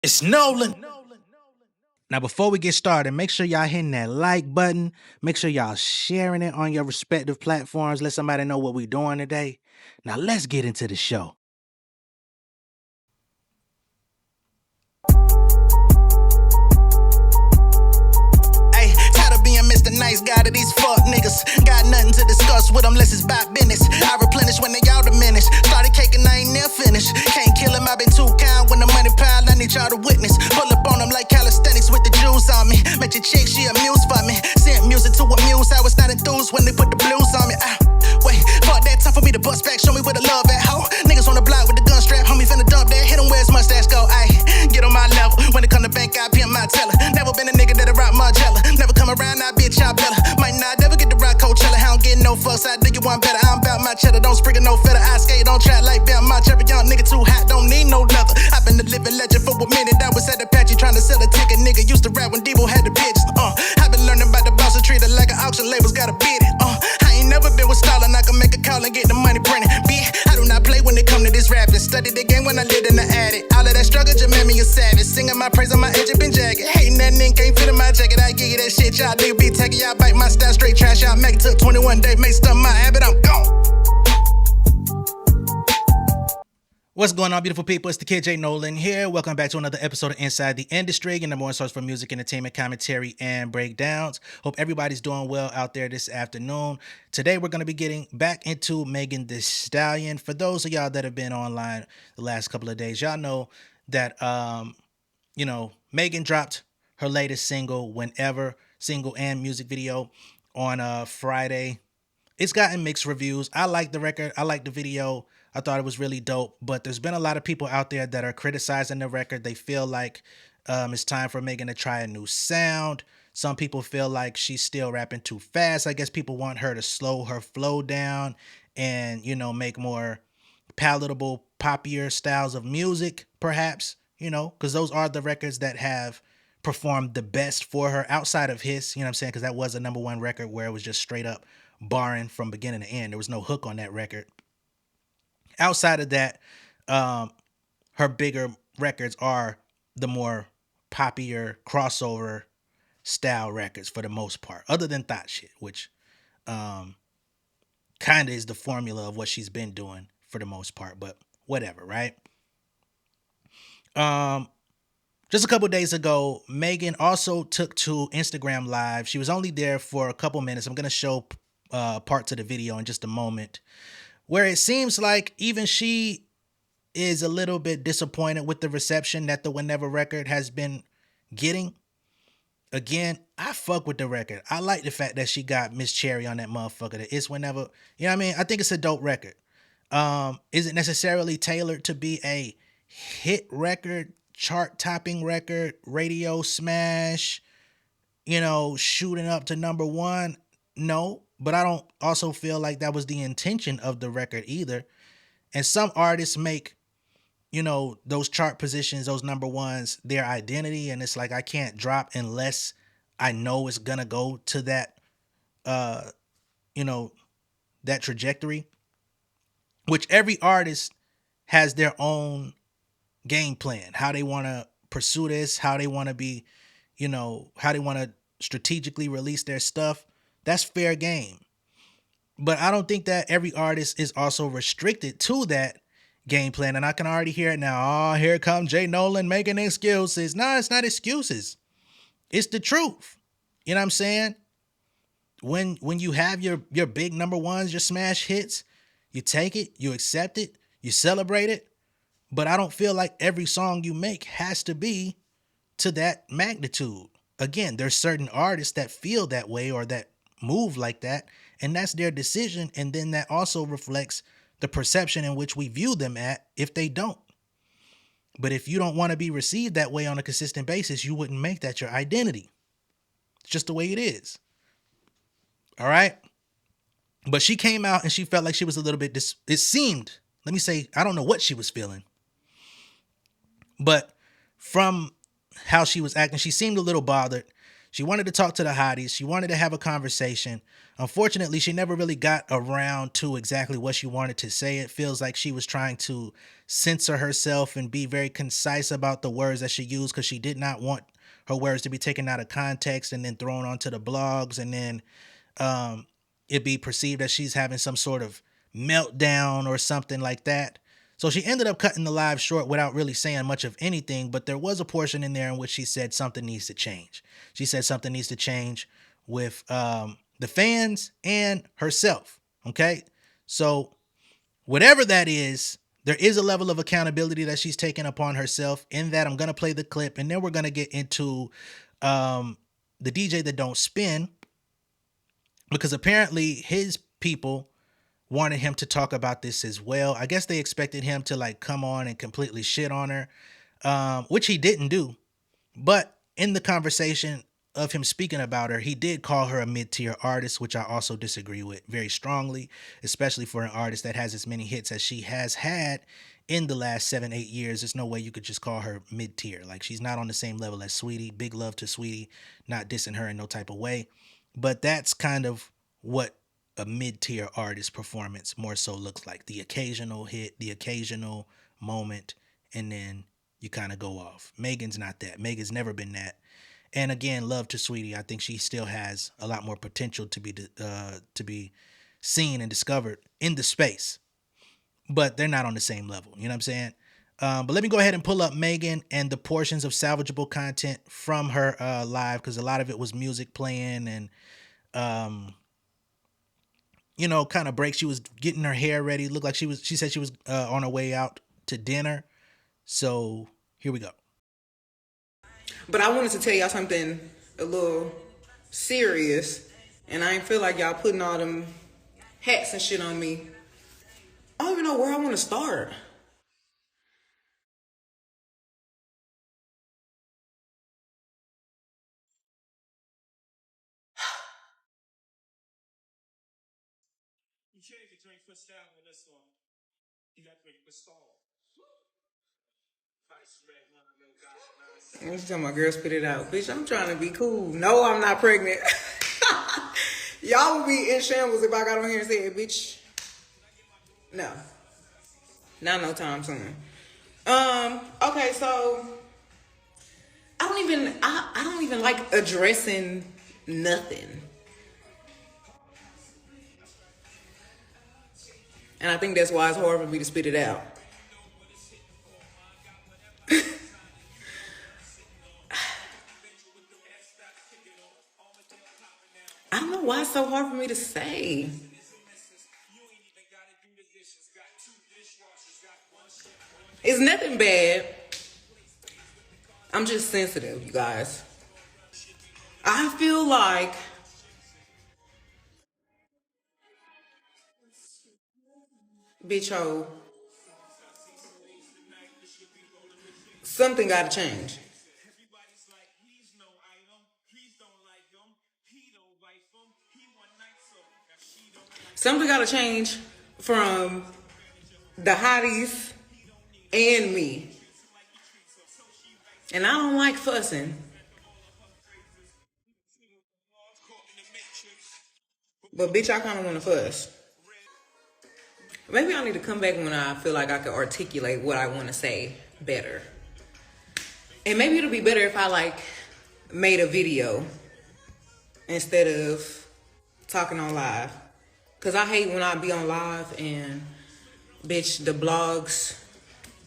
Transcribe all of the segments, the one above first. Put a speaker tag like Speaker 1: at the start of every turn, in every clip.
Speaker 1: It's Nolan.
Speaker 2: Now, before we get started, make sure y'all hitting that like button. Make sure y'all sharing it on your respective platforms. Let somebody know what we're doing today. Now, let's get into the show.
Speaker 1: Hey, tired of being Mr. Nice Guy to these fuck niggas. Got nothing to discuss with them unless it's about business. I replenish when they all diminish. Started caking, I ain't near finished. Can't kill him, I been too kind. When the money pile, I need y'all to witness. Pull up on them like calisthenics with the jewels on me. Met your chick, she amused for me. Sent music to amuse, I was not enthused when they put the blues on me. Wait, fuck that, time for me to bust back. Show me where the love at, ho. Niggas on the block with the gun strap. Homie finna dump that, hit him where his mustache go. Ayy, get on my level. When it come to bank, I pimp my teller. Never been a nigga that'll rock Margiela. Never come around, I be a chop better. Might not never get to rock Coachella. I don't get no fucks, I do you one better. I'm about my cheddar, don't sprinkle no feather. I skate on track like Bam, my chopper. Young nigga too hot, don't need no leather. I been a living legend for a minute. I was at the Apache trying to sell a ticket. Nigga used to rap when Debo had the pitches. I been learning about the boss and treat it like an auction. Labels gotta bid it. I ain't never been with Stallion. I can make a call and get the money printed. Bitch, I do not play when it come to this rapping. Studied the game when I lived in the attic. All of that struggle just made me a savage. Singing my praise on my edge, been jagged. Hating that nigga can't fit in my jacket. I give you that shit, y'all nigga be taking. Y'all bite my style straight trash. Y'all make it took 21 days, make stuff my habit. I'm gone.
Speaker 2: What's going on, beautiful people? It's the kid J Nolan here. Welcome back to another episode of Inside the Industry, your number one source for music, entertainment, commentary, and breakdowns. Hope everybody's doing well out there this afternoon. Today, we're going to be getting back into Megan Thee Stallion. For those of y'all that have been online the last couple of days, y'all know that, Megan dropped her latest single, Whenever, single and music video on Friday. It's gotten mixed reviews. I like the record. I like the video. I thought it was really dope, but there's been a lot of people out there that are criticizing the record. They feel like it's time for Megan to try a new sound. Some people feel like she's still rapping too fast. I guess people want her to slow her flow down and, make more palatable, poppier styles of music, perhaps, because those are the records that have performed the best for her outside of Hiss, you know what I'm saying? Because that was a number one record where it was just straight up barring from beginning to end. There was no hook on that record. Outside of that, her bigger records are the more poppier crossover style records for the most part, other than Thought Shit, which kind of is the formula of what she's been doing for the most part, but whatever, right? Just a couple days ago, Megan also took to Instagram Live. She was only there for a couple minutes. I'm going to show parts of the video in just a moment, where it seems like even she is a little bit disappointed with the reception that the Whenever record has been getting. Again, I fuck with the record. I like the fact that she got Miss Cherry on that motherfucker. That It's Whenever, you know what I mean? I think it's a dope record. Is it necessarily tailored to be a hit record, chart topping record, radio smash, shooting up to number one? No, but I don't also feel like that was the intention of the record either. And some artists make, those chart positions, those number ones, their identity. And it's like, I can't drop unless I know it's going to go to that, that trajectory, which every artist has their own game plan, how they want to pursue this, how they want to be, how they want to strategically release their stuff. That's fair game. But I don't think that every artist is also restricted to that game plan. And I can already hear it now. Oh, here comes J Nolan making excuses. No, it's not excuses. It's the truth. You know what I'm saying? When you have your big number ones, your smash hits, you take it, you accept it, you celebrate it. But I don't feel like every song you make has to be to that magnitude. Again, there's certain artists that feel that way or that move like that, and that's their decision. And then that also reflects the perception in which we view them at if they don't. But if you don't want to be received that way on a consistent basis, you wouldn't make that your identity. It's just the way it is. All right. But she came out and she felt like she was a little bit, it seemed, let me say, I don't know what she was feeling, but from how she was acting, she seemed a little bothered. She wanted to talk to the hotties. She wanted to have a conversation. Unfortunately, she never really got around to exactly what she wanted to say. It feels like she was trying to censor herself and be very concise about the words that she used because she did not want her words to be taken out of context and then thrown onto the blogs, and then it be perceived as she's having some sort of meltdown or something like that. So she ended up cutting the live short without really saying much of anything, but there was a portion in there in which she said something needs to change. She said something needs to change with the fans and herself. Okay. So whatever that is, there is a level of accountability that she's taken upon herself. In that, I'm going to play the clip and then we're going to get into the DJ that don't spin, because apparently his people wanted him to talk about this as well. I guess they expected him to like come on and completely shit on her, which he didn't do. But in the conversation of him speaking about her, he did call her a mid-tier artist, which I also disagree with very strongly, especially for an artist that has as many hits as she has had in the last 7-8 years. There's no way you could just call her mid-tier. Like, she's not on the same level as Sweetie. Big love to Sweetie, not dissing her in no type of way. But that's kind of what a mid-tier artist performance more so looks like. The occasional hit, the occasional moment, and then you kind of go off. Megan's not that. Megan's never been that. And again, love to Sweetie. I think she still has a lot more potential to be seen and discovered in the space. But they're not on the same level. You know what I'm saying? But let me go ahead and pull up Megan and the portions of salvageable content from her live, because a lot of it was music playing and kind of breaks. She was getting her hair ready. Looked like she said she was on her way out to dinner. So here we go.
Speaker 3: But I wanted to tell y'all something a little serious, and I ain't feel like y'all putting all them hats and shit on me. I don't even know where I want to start. You can't even drink for style on this one. You got to drink for stall. I'm telling my girl spit it out. Bitch, I'm trying to be cool. No, I'm not pregnant. Y'all would be in shambles if I got on here and said, bitch. No. Not no time soon. Okay, so I don't even like addressing nothing. And I think that's why it's hard for me to spit it out. I don't know why it's so hard for me to say. It's nothing bad. I'm just sensitive, you guys. I feel like bitch, something gotta change. Something gotta change from the hotties and me. And I don't like fussing. But bitch, I kinda wanna fuss. Maybe I need to come back when I feel like I can articulate what I wanna say better. And maybe it'll be better if I like made a video instead of talking on live. Cause I hate when I be on live and bitch, the blogs,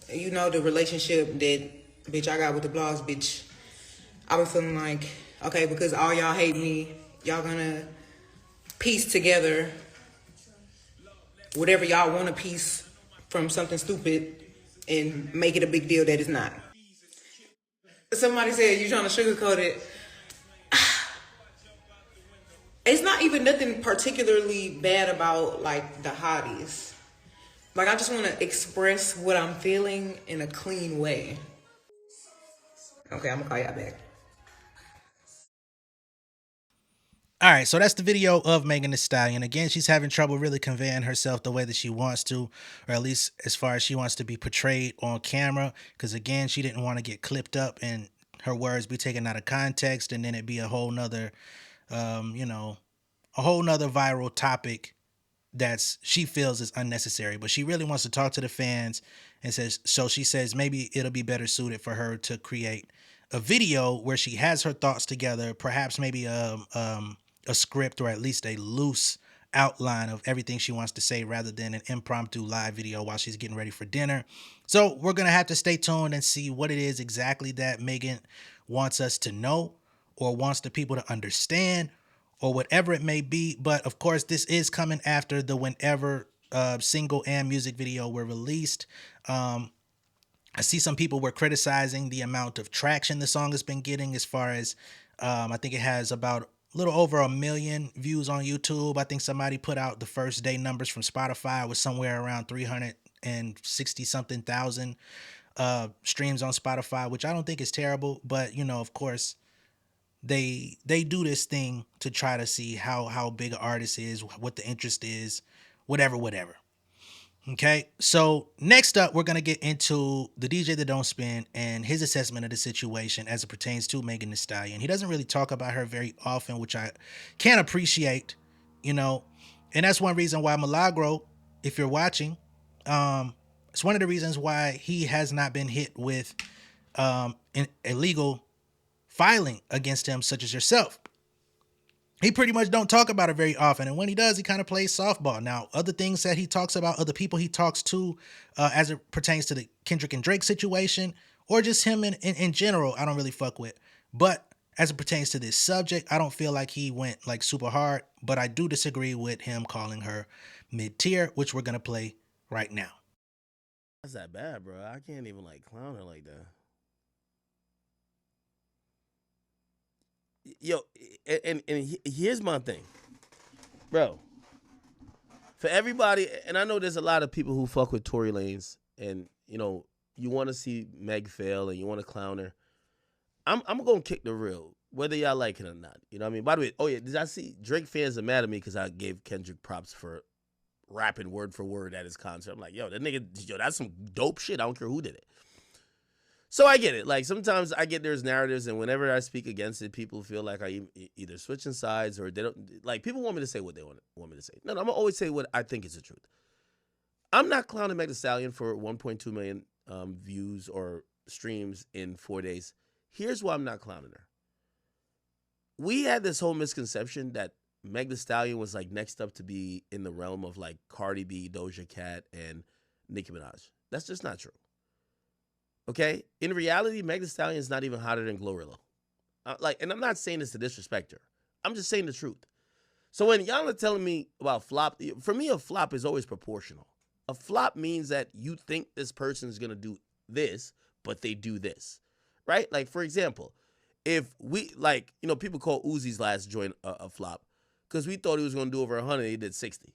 Speaker 3: the relationship that bitch I got with the blogs, bitch. I was feeling like, okay, because all y'all hate me, y'all gonna piece together whatever y'all want to piece from something stupid and make it a big deal that it's not. Somebody said you trying to sugarcoat it. It's not even nothing particularly bad about like the hotties. Like I just want to express what I'm feeling in a clean way. Okay, I'm gonna call y'all back.
Speaker 2: All right, so that's the video of Megan Thee Stallion. Again, she's having trouble really conveying herself the way that she wants to, or at least as far as she wants to be portrayed on camera. Because again, she didn't want to get clipped up and her words be taken out of context, and then it be a whole nother, a whole nother viral topic that's she feels is unnecessary. But she really wants to talk to the fans, and she says maybe it'll be better suited for her to create a video where she has her thoughts together, perhaps maybe a script or at least a loose outline of everything she wants to say rather than an impromptu live video while she's getting ready for dinner. So we're going to have to stay tuned and see what it is exactly that Megan wants us to know or wants the people to understand or whatever it may be. But of course, this is coming after the Whenever single and music video were released. I see some people were criticizing the amount of traction the song has been getting as far as I think it has about a little over 1 million views on YouTube. I think somebody put out the first day numbers from Spotify was somewhere around 360 something thousand streams on Spotify, which I don't think is terrible. But, of course, they do this thing to try to see how big an artist is, what the interest is, whatever. Okay, so next up, we're going to get into the DJ That Don't Spin and his assessment of the situation as it pertains to Megan Thee Stallion. He doesn't really talk about her very often, which I can appreciate, and that's one reason why Milagro, if you're watching, it's one of the reasons why he has not been hit with illegal filing against him, such as yourself. He pretty much don't talk about it very often. And when he does, he kind of plays softball. Now, other things that he talks about, other people he talks to as it pertains to the Kendrick and Drake situation, or just him in general, I don't really fuck with. But as it pertains to this subject, I don't feel like he went like super hard. But I do disagree with him calling her mid-tier, which we're going to play right now.
Speaker 4: That's that bad, bro. I can't even like clown her like that. Yo, and here's my thing, bro. For everybody, and I know there's a lot of people who fuck with Tory Lanez, and you want to see Meg fail and you want to clown her. I'm gonna kick the real, whether y'all like it or not. You know what I mean? By the way, oh yeah, did I see Drake fans are mad at me because I gave Kendrick props for rapping word for word at his concert? I'm like, that nigga, that's some dope shit. I don't care who did it. So I get it. Like, sometimes I get there's narratives, and whenever I speak against it, people feel like I either switching sides or they don't. Like, people want me to say what they want me to say. No, I'm going to always say what I think is the truth. I'm not clowning Meg Thee Stallion for 1.2 million views or streams in 4 days. Here's why I'm not clowning her. We had this whole misconception that Meg Thee Stallion was, like, next up to be in the realm of, like, Cardi B, Doja Cat, and Nicki Minaj. That's just not true. Okay? In reality, Meg Thee Stallion is not even hotter than Glorilla. And I'm not saying this to disrespect her. I'm just saying the truth. So when y'all are telling me about flop, for me, a flop is always proportional. A flop means that you think this person is going to do this, but they do this. Right? Like, for example, if we, people call Uzi's last joint a flop because we thought he was going to do over 100, he did 60.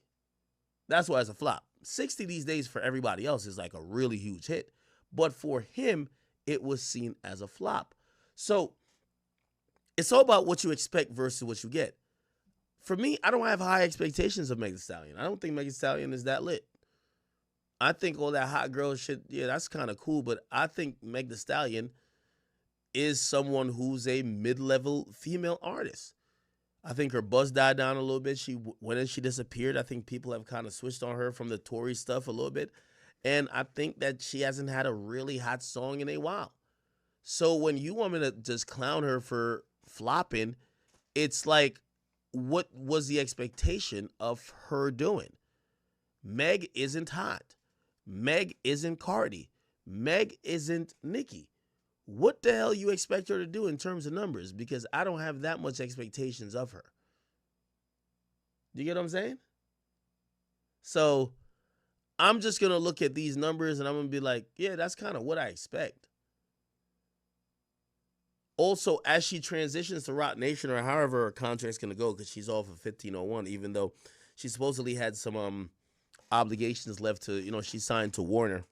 Speaker 4: That's why it's a flop. 60 these days for everybody else is like a really huge hit. But for him, it was seen as a flop. So it's all about what you expect versus what you get. For me, I don't have high expectations of Meg Thee Stallion. I don't think Meg Thee Stallion is that lit. I think all that hot girl shit, yeah, that's kind of cool. But I think Meg Thee Stallion is someone who's a mid-level female artist. I think her buzz died down a little bit. When she disappeared, I think people have kind of switched on her from the Tory stuff a little bit. And I think that she hasn't had a really hot song in a while. So when you want me to just clown her for flopping, it's like, what was the expectation of her doing? Meg isn't hot. Meg isn't Cardi. Meg isn't Nicki. What the hell you expect her to do in terms of numbers? Because I don't have that much expectations of her. Do you get what I'm saying? So I'm just going to look at these numbers and I'm going to be like, yeah, that's kind of what I expect. Also, as she transitions to Roc Nation or however her contract's going to go, because she's off of 1501, even though she supposedly had some obligations left to, she signed to Warner.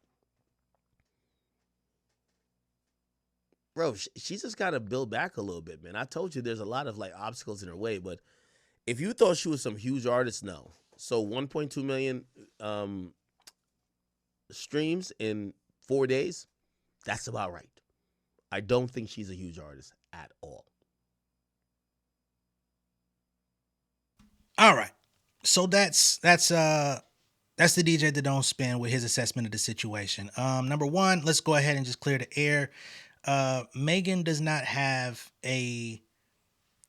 Speaker 4: Bro, she's just got to build back a little bit, man. I told you there's a lot of obstacles in her way, but if you thought she was some huge artist, no. So 1.2 million streams in 4 days, that's about right. I don't think she's a huge artist at all.
Speaker 2: All right. So that's the DJ that don't spin with his assessment of the situation. Number one, let's go ahead and just clear the air. Megan does not have a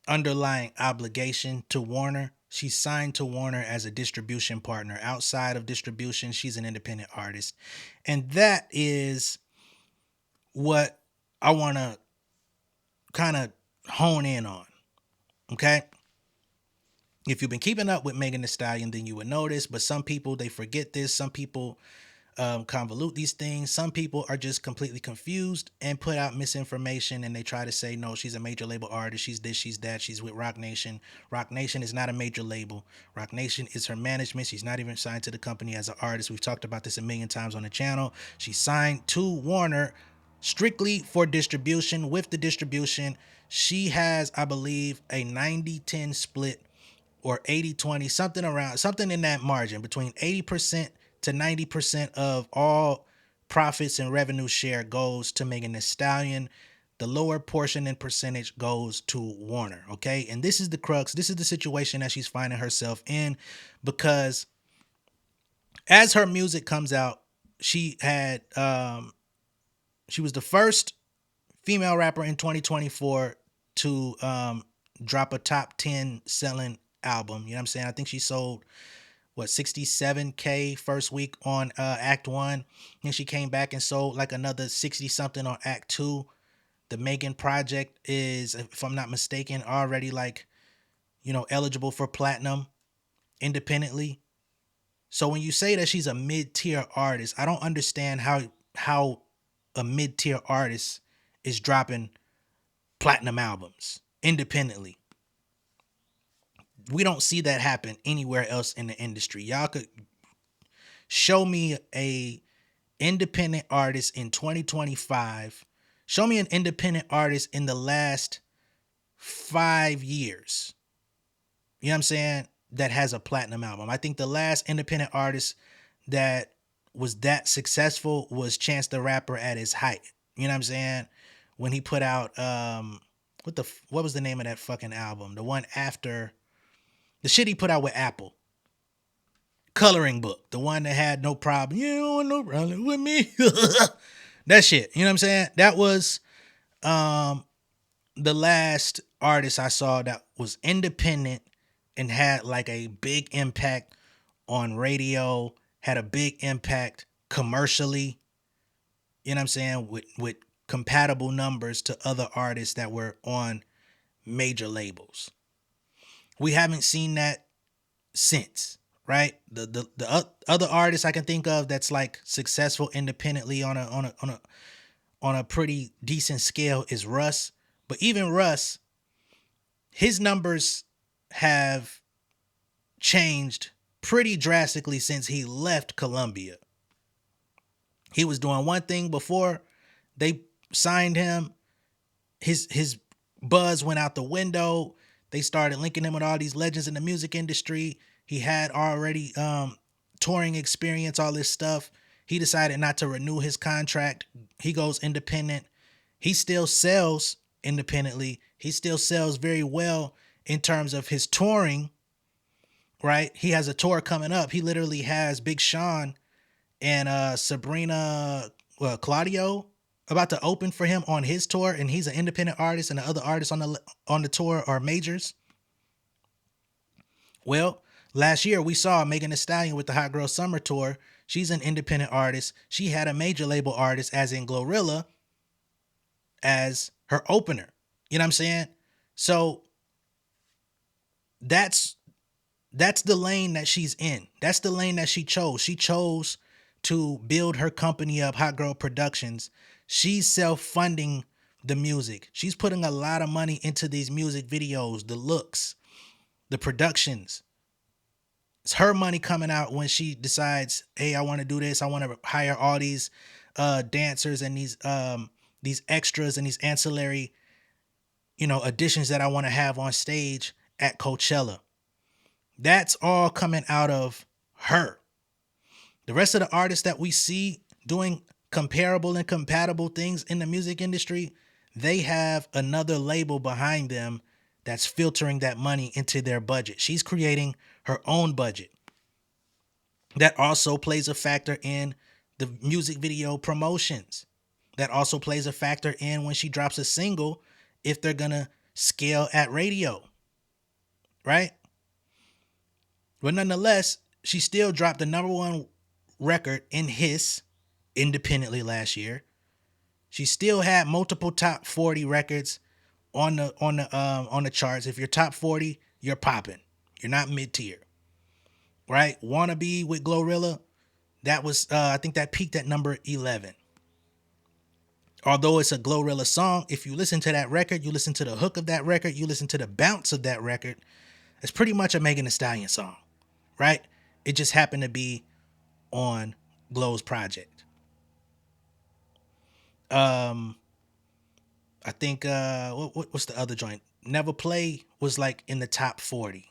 Speaker 2: underlying obligation to Warner. She's signed to Warner as a distribution partner. Outside of distribution, she's an independent artist. And that is what I want to kind of hone in on. Okay? If you've been keeping up with Megan Thee Stallion, then you would notice, but some people, they forget this. Some people convolute these things. Some people are just completely confused and put out misinformation, and they try to say, no, she's a major label artist. She's this, she's that. She's with Roc Nation. Roc Nation is not a major label. Roc Nation is her management. She's not even signed to the company as an artist. We've talked about this a million times on the channel. She's signed to Warner strictly for distribution. With the distribution, she has, I believe, a 90-10 split or 80-20, something in that margin between 80% to 90% of all profits and revenue share goes to Megan Thee Stallion. The lower portion in percentage goes to Warner. Okay. And this is the crux. This is the situation that she's finding herself in, because as her music comes out, she was the first female rapper in 2024 to drop a top 10 selling album. You know what I'm saying? I think she sold 67K first week on Act 1. And she came back and sold like another 60 something on Act 2. The Megan project is, if I'm not mistaken, already like, eligible for platinum independently. So when you say that she's a mid-tier artist, I don't understand how a mid-tier artist is dropping platinum albums independently. We don't see that happen anywhere else in the industry. Y'all could show me a independent artist in 2025. Show me an independent artist in the last 5 years. You know what I'm saying? That has a platinum album. I think the last independent artist that was that successful was Chance the Rapper at his height. You know what I'm saying? When he put out what was the name of that fucking album? The one after the shit he put out with Apple. Coloring Book. The one that had no problem. You don't want no problem with me. That shit. You know what I'm saying? That was the last artist I saw that was independent and had like a big impact on radio, had a big impact commercially. You know what I'm saying? With compatible numbers to other artists that were on major labels. We haven't seen that since, right? The other artists I can think of that's like successful independently on a pretty decent scale is Russ. But even Russ, his numbers have changed pretty drastically since he left Columbia. He was doing one thing before they signed him. His buzz went out the window. They started linking him with all these legends in the music industry. He had already touring experience, all this stuff. He decided not to renew his contract. He goes independent. He still sells independently. He still sells very well in terms of his touring, right? He has a tour coming up. He literally has Big Sean and Sabrina Claudio about to open for him on his tour, and he's an independent artist, and the other artists on the tour are majors. Well, last year we saw Megan Thee Stallion with the Hot Girl Summer Tour. She's an independent artist. She had a major label artist, as in Glorilla, as her opener. You know what I'm saying? So that's the lane that she's in. That's the lane that she chose. She chose to build her company up, Hot Girl Productions. She's self-funding the music. She's putting a lot of money into these music videos, the looks, the productions. It's her money coming out when she decides, hey, I want to do this. I want to hire all these dancers and these extras and these ancillary, additions that I want to have on stage at Coachella. That's all coming out of her. The rest of the artists that we see doing comparable and compatible things in the music industry, they have another label behind them that's filtering that money into their budget. She's creating her own budget. That also plays a factor in the music video promotions. That also plays a factor in when she drops a single, if they're going to scale at radio, right? But nonetheless, she still dropped the number one record in Hiss independently last year. She still had multiple top 40 records on the charts. If you're top 40, you're popping. You're not mid-tier. Right? Wannabe with Glorilla, that was I think that peaked at number 11. Although it's a Glorilla song, if you listen to that record, you listen to the hook of that record, you listen to the bounce of that record, it's pretty much a Megan Thee Stallion song, right? It just happened to be on Glow's project. I think what's the other joint? Never Play was like in the top 40.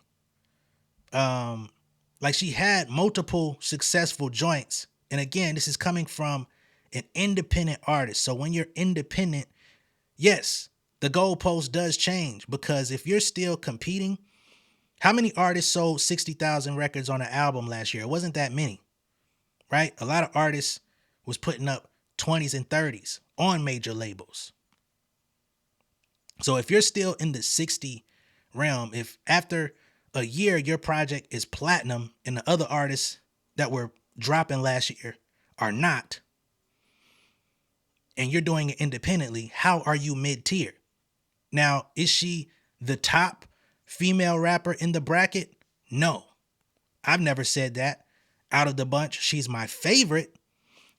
Speaker 2: Like she had multiple successful joints. And again, this is coming from an independent artist. So when you're independent, yes, the goalpost does change, because if you're still competing, how many artists sold 60,000 records on an album last year? It wasn't that many, right? A lot of artists was putting up 20s and 30s on major labels. So if you're still in the 60 realm, if after a year your project is platinum and the other artists that were dropping last year are not, and you're doing it independently, how are you mid-tier? Now, is she the top female rapper in the bracket? No, I've never said that. Out of the bunch, she's my favorite,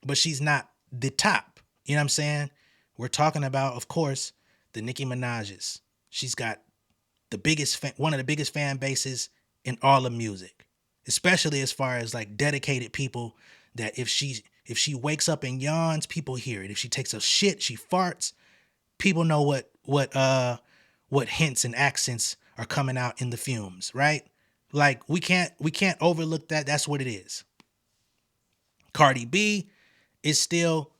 Speaker 2: but she's not the top. You know what I'm saying? We're talking about, of course, the Nicki Minaj's. She's got the biggest, one of the biggest fan bases in all of music, especially as far as like dedicated people that if she wakes up and yawns, people hear it. If she takes a shit, she farts, people know what hints and accents are coming out in the fumes, right? Like we can't overlook that. That's what it is. Cardi B is still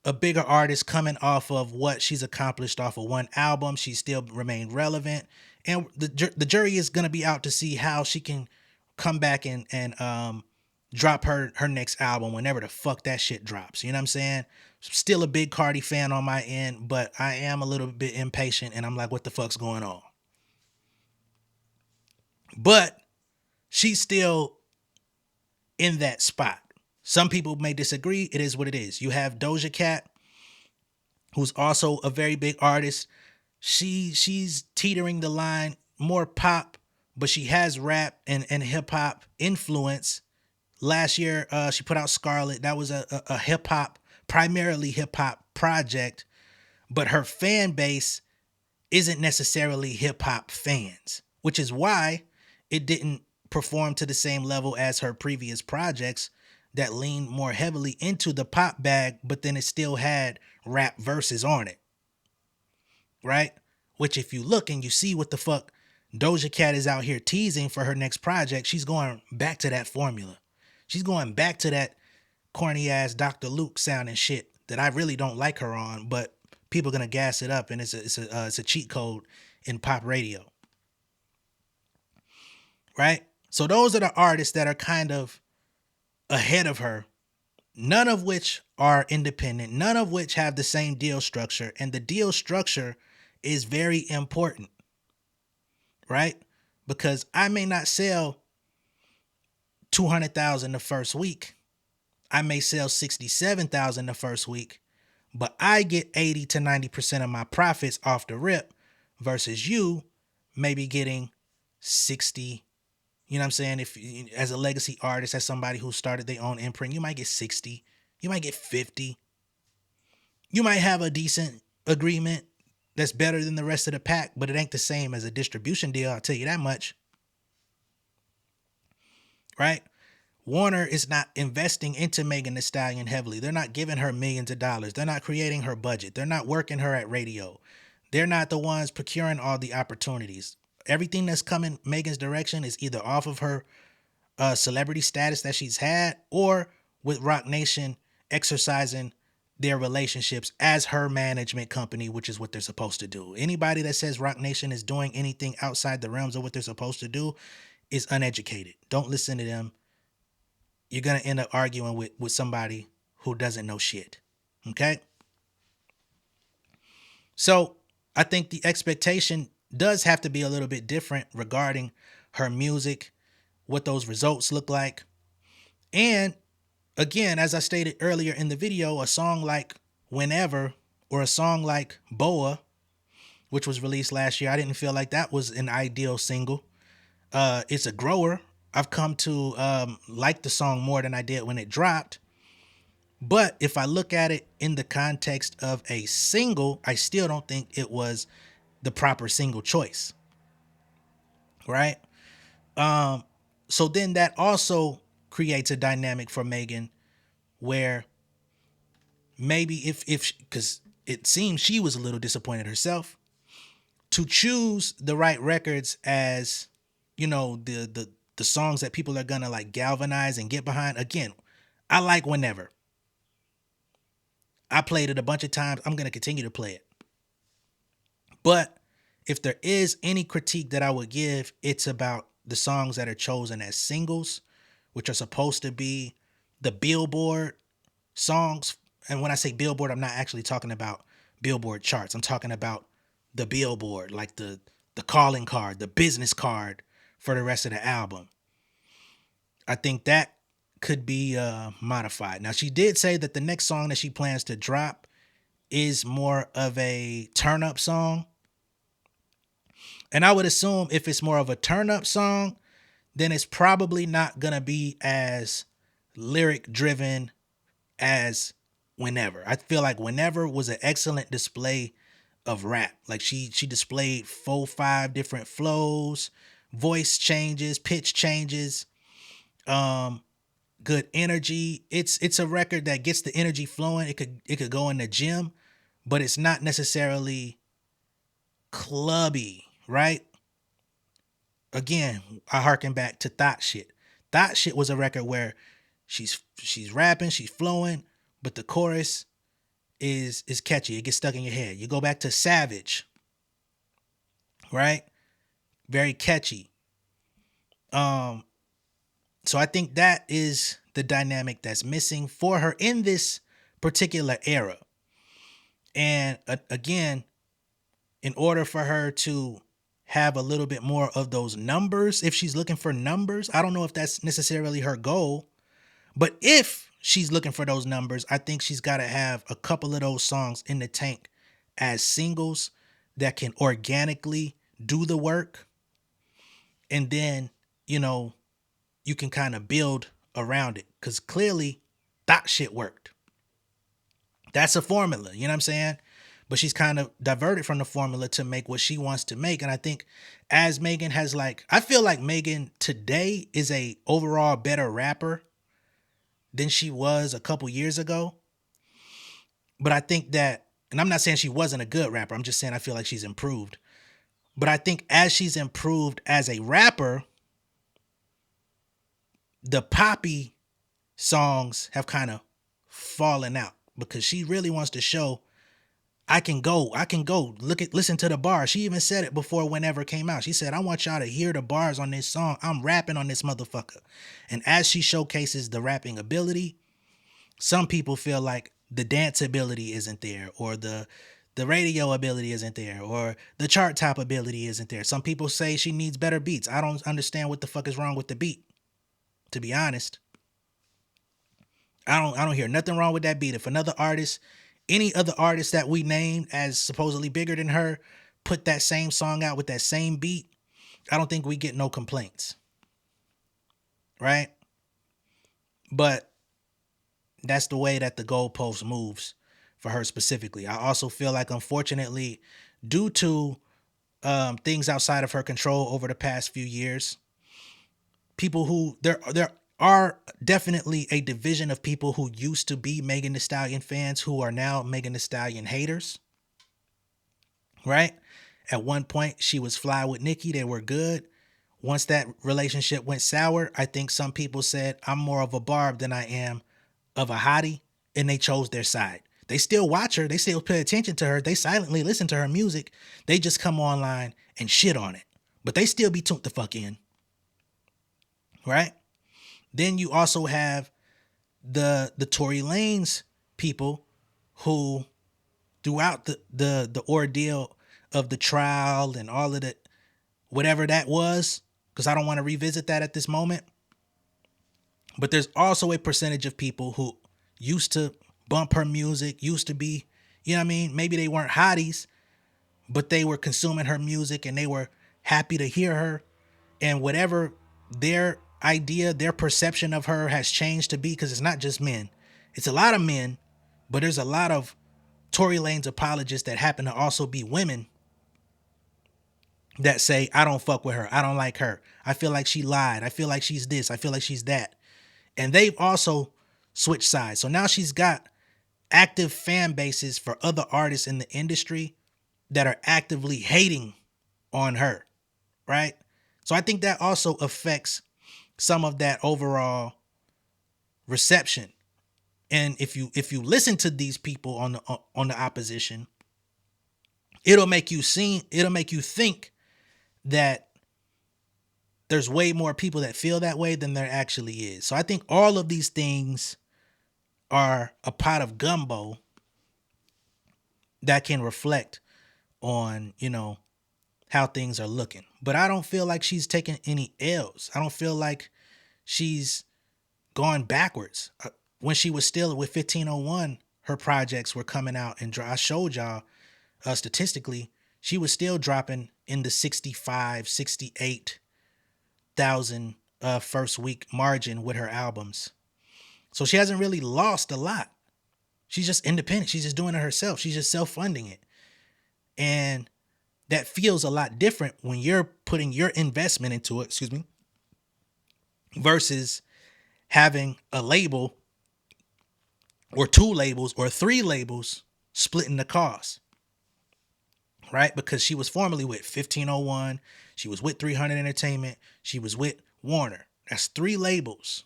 Speaker 2: a bigger artist coming off of what she's accomplished off of one album. She still remained relevant, and the jury is gonna be out to see how she can come back and drop her next album whenever the fuck that shit drops. You know what I'm saying? Still a big Cardi fan on my end, but I am a little bit impatient, and I'm like, what the fuck's going on? But she's still in that spot. Some people may disagree. It is what it is. You have Doja Cat, who's also a very big artist. She's teetering the line, more pop, but she has rap and hip hop influence. Last year, she put out Scarlet. That was a hip hop, primarily hip hop project, but her fan base isn't necessarily hip hop fans, which is why it didn't perform to the same level as her previous projects that leaned more heavily into the pop bag, but then it still had rap verses on it, right? Which if you look and you see what the fuck Doja Cat is out here teasing for her next project, she's going back to that formula. She's going back to that corny ass Dr. Luke sounding shit that I really don't like her on, but people are gonna gas it up, and it's a cheat code in pop radio, right? So those are the artists that are kind of ahead of her, none of which are independent, none of which have the same deal structure, and the deal structure is very important, right? Because I may not sell 200,000 the first week, I may sell 67,000 the first week, but I get 80 to 90% of my profits off the rip, versus you maybe getting 60. You know what I'm saying? If as a legacy artist, as somebody who started their own imprint, you might get 60, you might get 50. You might have a decent agreement that's better than the rest of the pack, but it ain't the same as a distribution deal, I'll tell you that much. Right? Warner is not investing into Megan Thee Stallion heavily. They're not giving her millions of dollars. They're not creating her budget. They're not working her at radio. They're not the ones procuring all the opportunities. Everything that's coming Megan's direction is either off of her celebrity status that she's had, or with Roc Nation exercising their relationships as her management company, which is what they're supposed to do. Anybody that says Roc Nation is doing anything outside the realms of what they're supposed to do is uneducated. Don't listen to them. You're going to end up arguing with somebody who doesn't know shit. Okay? So I think the expectation does have to be a little bit different regarding her music, what those results look like. And again, as I stated earlier in the video, a song like Whenever or a song like Boa, which was released last year, I didn't feel like that was an ideal single. It's a grower. I've come to like the song more than I did when it dropped. But if I look at it in the context of a single, I still don't think it was the proper single choice. Right? So then that also creates a dynamic for Megan where maybe if because it seems she was a little disappointed herself, to choose the right records as, you know, the songs that people are gonna like galvanize and get behind. Again, I like Whenever. I played it a bunch of times. I'm gonna continue to play it. But if there is any critique that I would give, it's about the songs that are chosen as singles, which are supposed to be the Billboard songs. And when I say Billboard, I'm not actually talking about Billboard charts. I'm talking about the Billboard, like the calling card, the business card for the rest of the album. I think that could be modified. Now, she did say that the next song that she plans to drop is more of a turn-up song. And I would assume if it's more of a turn-up song, then it's probably not going to be as lyric-driven as Whenever. I feel like Whenever was an excellent display of rap. Like she displayed 4-5 different flows, voice changes, pitch changes, good energy. It's a record that gets the energy flowing. It could go in the gym, but it's not necessarily clubby, right? Again, I harken back to Thought Shit. Thought Shit was a record where she's rapping, she's flowing, but the chorus is catchy. It gets stuck in your head. You go back to Savage, right? Very catchy. So I think that is the dynamic that's missing for her in this particular era. And again, in order for her to have a little bit more of those numbers, if she's looking for numbers, I don't know if that's necessarily her goal, but if she's looking for those numbers, I think she's got to have a couple of those songs in the tank as singles that can organically do the work. And then, you know, you can kind of build around it, because clearly Thought Shit worked. That's a formula, you know what I'm saying? But she's kind of diverted from the formula to make what she wants to make. And I think as Megan has I feel like Megan today is a overall better rapper than she was a couple years ago. But I think that, and I'm not saying she wasn't a good rapper, I'm just saying I feel like she's improved. But I think as she's improved as a rapper, the poppy songs have kind of fallen out, because she really wants to show I can go, listen to the bars. She even said it before Whenever came out. She said, I want y'all to hear the bars on this song. I'm rapping on this motherfucker. And as she showcases the rapping ability, some people feel like the dance ability isn't there, or the radio ability isn't there, or the chart top ability isn't there. Some people say she needs better beats. I don't understand what the fuck is wrong with the beat, to be honest. I don't hear nothing wrong with that beat. If another artist, any other artist that we named as supposedly bigger than her, put that same song out with that same beat, I don't think we get no complaints. Right? But that's the way that the goalpost moves for her specifically. I also feel like, unfortunately, due to things outside of her control over the past few years, people who there are definitely a division of people who used to be Megan Thee Stallion fans who are now Megan Thee Stallion haters. Right? At one point, she was fly with Nicki. They were good. Once that relationship went sour, I think some people said, I'm more of a Barb than I am of a hottie, and they chose their side. They still watch her. They still pay attention to her. They silently listen to her music. They just come online and shit on it. But they still be tuned the fuck in. Right? Then you also have the Tory Lanez people who throughout the ordeal of the trial and all of the whatever that was, because I don't want to revisit that at this moment. But there's also a percentage of people who used to bump her music, used to be, you know what I mean? Maybe they weren't hotties, but they were consuming her music and they were happy to hear her. And whatever their idea, their perception of her has changed to be, because it's not just men. It's a lot of men, but there's a lot of Tory Lanez apologists that happen to also be women that say, I don't fuck with her. I don't like her. I feel like she lied. I feel like she's this. I feel like she's that. And they've also switched sides. So now she's got active fan bases for other artists in the industry that are actively hating on her, right? So I think that also affects some of that overall reception. And if you listen to these people on the opposition, it'll make you think that there's way more people that feel that way than there actually is. So I think all of these things are a pot of gumbo that can reflect on, you know, how things are looking. But I don't feel like she's taking any L's. I don't feel like she's gone backwards. When she was still with 1501, her projects were coming out, and I showed y'all statistically, she was still dropping in the 65, 68,000 first week margin with her albums. So she hasn't really lost a lot. She's just independent. She's just doing it herself. She's just self-funding it. And that feels a lot different when you're putting your investment into it, versus having a label or two labels or three labels splitting the cost, right? Because she was formerly with 1501, she was with 300 Entertainment, she was with Warner. That's three labels.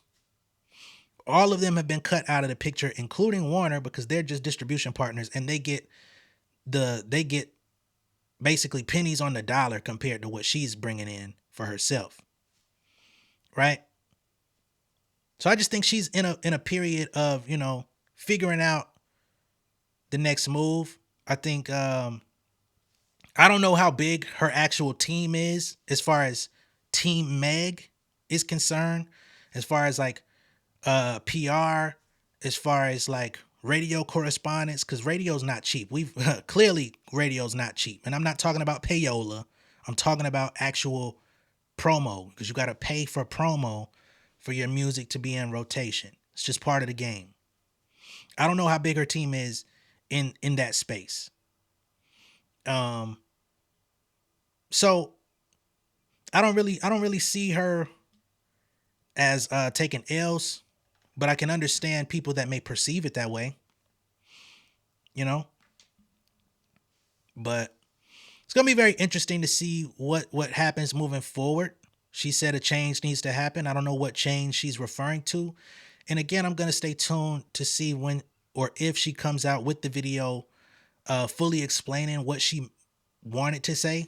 Speaker 2: All of them have been cut out of the picture, including Warner, because they're just distribution partners, and they get basically pennies on the dollar compared to what she's bringing in for herself, right? So I just think she's in a period of, you know, figuring out the next move. I think I don't know how big her actual team is as far as Team Meg is concerned, as far as like PR, as far as like radio correspondence, because radio's not cheap. We've clearly radio's not cheap. And I'm not talking about payola. I'm talking about actual promo, because you got to pay for promo for your music to be in rotation. It's just part of the game. I don't know how big her team is in that space. So I don't really see her as taking L's, but I can understand people that may perceive it that way, you know. But it's gonna be very interesting to see what happens moving forward. She said a change needs to happen. I don't know what change she's referring to. And again, I'm going to stay tuned to see when or if she comes out with the video fully explaining what she wanted to say.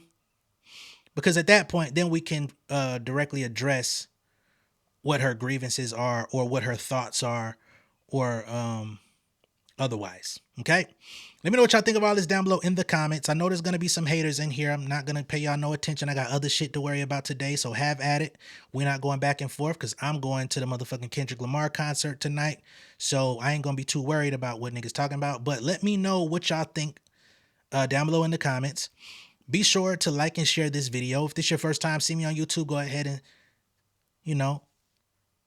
Speaker 2: Because at that point, then we can directly address what her grievances are or what her thoughts are or otherwise. Okay? Let me know what y'all think of all this down below in the comments. I know there's going to be some haters in here. I'm not going to pay y'all no attention. I got other shit to worry about today, so have at it. We're not going back and forth because I'm going to the motherfucking Kendrick Lamar concert tonight, so I ain't going to be too worried about what niggas talking about. But let me know what y'all think down below in the comments. Be sure to like and share this video. If this is your first time seeing me on YouTube, go ahead and, you know,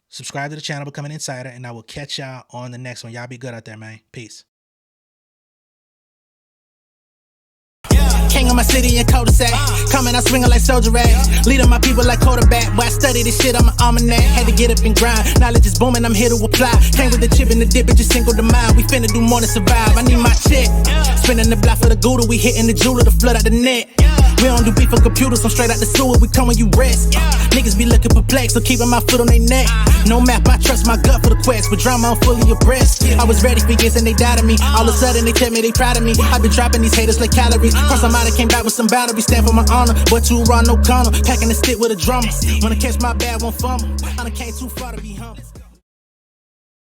Speaker 2: subscribe to the channel, become an insider, and I will catch y'all on the next one. Y'all be good out there, man. Peace.
Speaker 1: King of my city and cul-de-sac. Coming out swinging like soldier rag. Leading my people like quarterback. Boy, I study this shit on my almanac. Had to get up and grind. Knowledge is booming, I'm here to apply. Came with the chip and the dip, it just single the mind. We finna do more than survive. I need my check. Spinning the block for the gouda. We hitting the jeweler to flood out the net. We don't do beef for computers, I'm straight out the sewer, we come when you rest. Niggas be looking perplexed, so keeping my foot on their neck. No map, I trust my gut for the quest, but drama, I'm fully abreast. I was ready for years and they doubted me. All of a sudden they tell me they proud of me. I been dropping these haters like calories. Cross some out, came back with some boundaries, stand for my honor. But too raw, no gunner, packing the stick with a drummer. When I catch my bad, won't fumble. I done came too far to be humble.